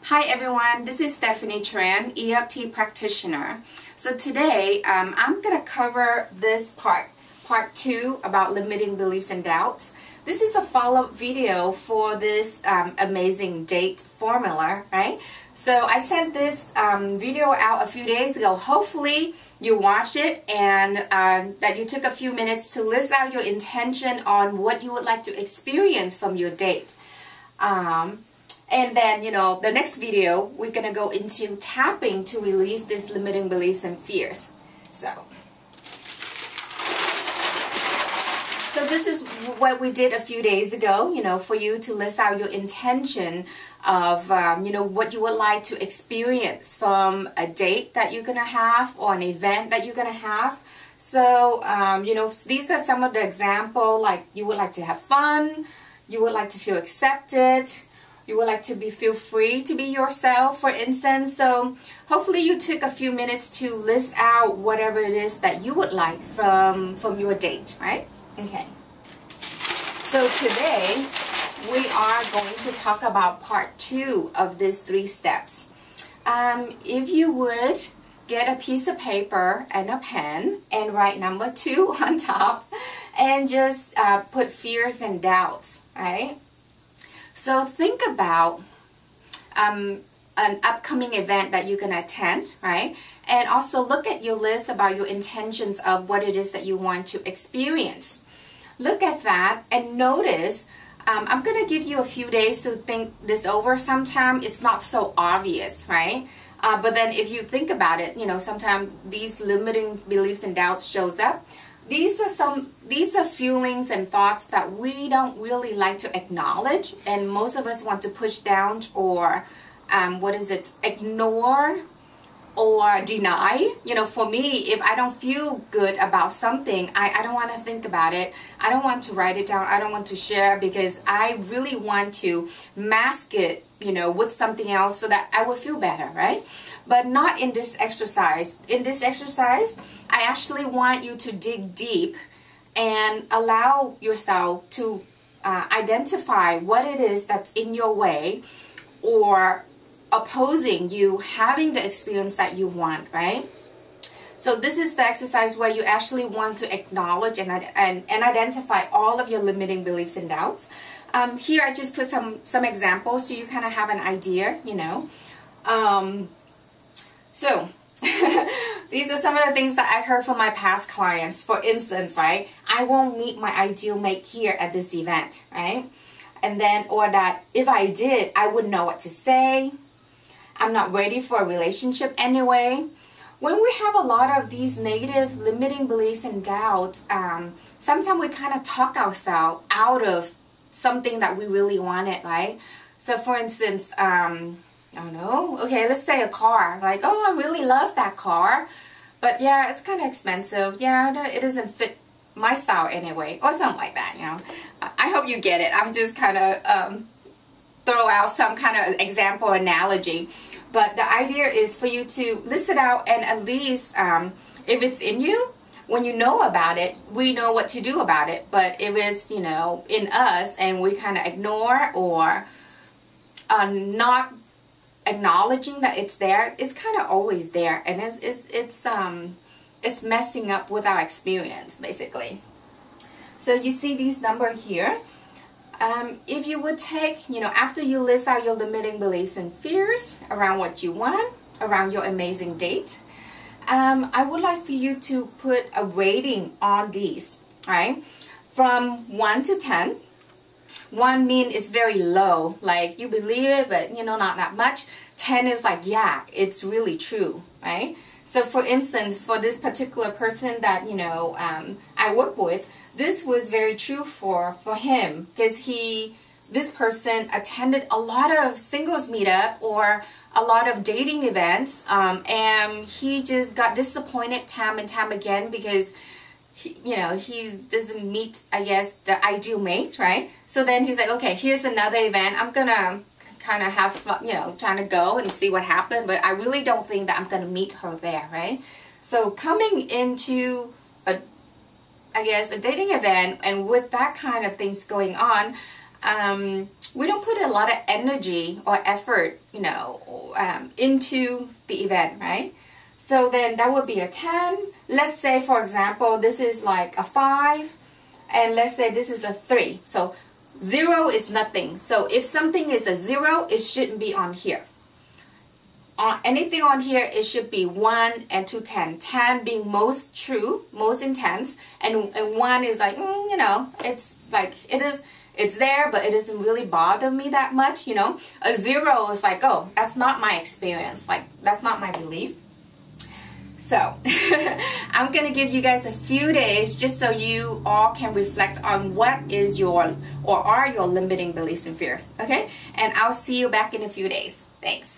Hi everyone, this is Stephanie Tran, EFT practitioner. So today I'm going to cover this part 2 about limiting beliefs and doubts. This is a follow-up video for this amazing date formula, right? So I sent this video out a few days ago. Hopefully you watched it and that you took a few minutes to list out your intention on what you would like to experience from your date. And then, the next video, we're going to go into tapping to release these limiting beliefs and fears. So this is what we did a few days ago, for you to list out your intention of, what you would like to experience from a date that you're going to have or an event that you're going to have. So, these are some of the examples, like you would like to have fun, you would like to feel accepted, you would like to feel free to be yourself, for instance. So hopefully you took a few minutes to list out whatever it is that you would like from your date, right? Okay. So today we are going to talk about part 2 of these 3 steps. If you would get a piece of paper and a pen and write number 2 on top and just put fears and doubts, right? So think about an upcoming event that you can attend, right? And also look at your list about your intentions of what it is that you want to experience. Look at that and notice, I'm going to give you a few days to think this over. Sometimes it's not so obvious, right? But then if you think about it, sometimes these limiting beliefs and doubts shows up. These are feelings and thoughts that we don't really like to acknowledge, and most of us want to push down or ignore or deny. For me, if I don't feel good about something, I don't want to think about it. I don't want to write it down. I don't want to share because I really want to mask it, with something else so that I will feel better, right? But not in this exercise. In this exercise, I actually want you to dig deep and allow yourself to identify what it is that's in your way or opposing you having the experience that you want, right? So this is the exercise where you actually want to acknowledge and identify all of your limiting beliefs and doubts. Here I just put some examples so you kind of have an idea, So these are some of the things that I heard from my past clients. For instance, right, I won't meet my ideal mate here at this event, right? And then, or that if I did, I wouldn't know what to say. I'm not ready for a relationship anyway. When we have a lot of these negative limiting beliefs and doubts, sometimes we kind of talk ourselves out of something that we really wanted, right? So for instance, I don't know, okay, let's say a car, like, oh, I really love that car, but yeah, it's kind of expensive, yeah, it doesn't fit my style anyway, or something like that, I hope you get it. I'm just kind of throw out some kind of example analogy, but the idea is for you to list it out, and at least if it's in you, when you know about it, we know what to do about it. But if it's in us and we kind of ignore or not acknowledging that it's there, it's kind of always there, and it's messing up with our experience basically. So you see these numbers here. If you would take, after you list out your limiting beliefs and fears around what you want, around your amazing date, I would like for you to put a rating on these, right? From 1 to 10. 1 means it's very low, like you believe it, but not that much. 10 is like, yeah, it's really true, right? So for instance, for this particular person that I work with, this was very true for him, because this person attended a lot of singles meetup or a lot of dating events, and he just got disappointed time and time again because he doesn't meet, I guess, the ideal mate, right? So then he's like, okay, here's another event. I'm gonna kind of have fun, trying to go and see what happened, but I really don't think that I'm gonna meet her there, right? So coming into a dating event, and with that kind of things going on, we don't put a lot of energy or effort, you know, into the event, right? So then that would be a 10. Let's say, for example, this is like a 5, and let's say this is a 3. So 0 is nothing. So if something is a 0, it shouldn't be on here. Anything on here, it should be 1 and 2, 10. 10 being most true, most intense, and 1 is like, you know, it's like, it's there, but it doesn't really bother me that much, you know. A 0 is like, oh, that's not my experience, like, that's not my belief. So, I'm going to give you guys a few days just so you all can reflect on what is your, or are your limiting beliefs and fears, okay? And I'll see you back in a few days. Thanks.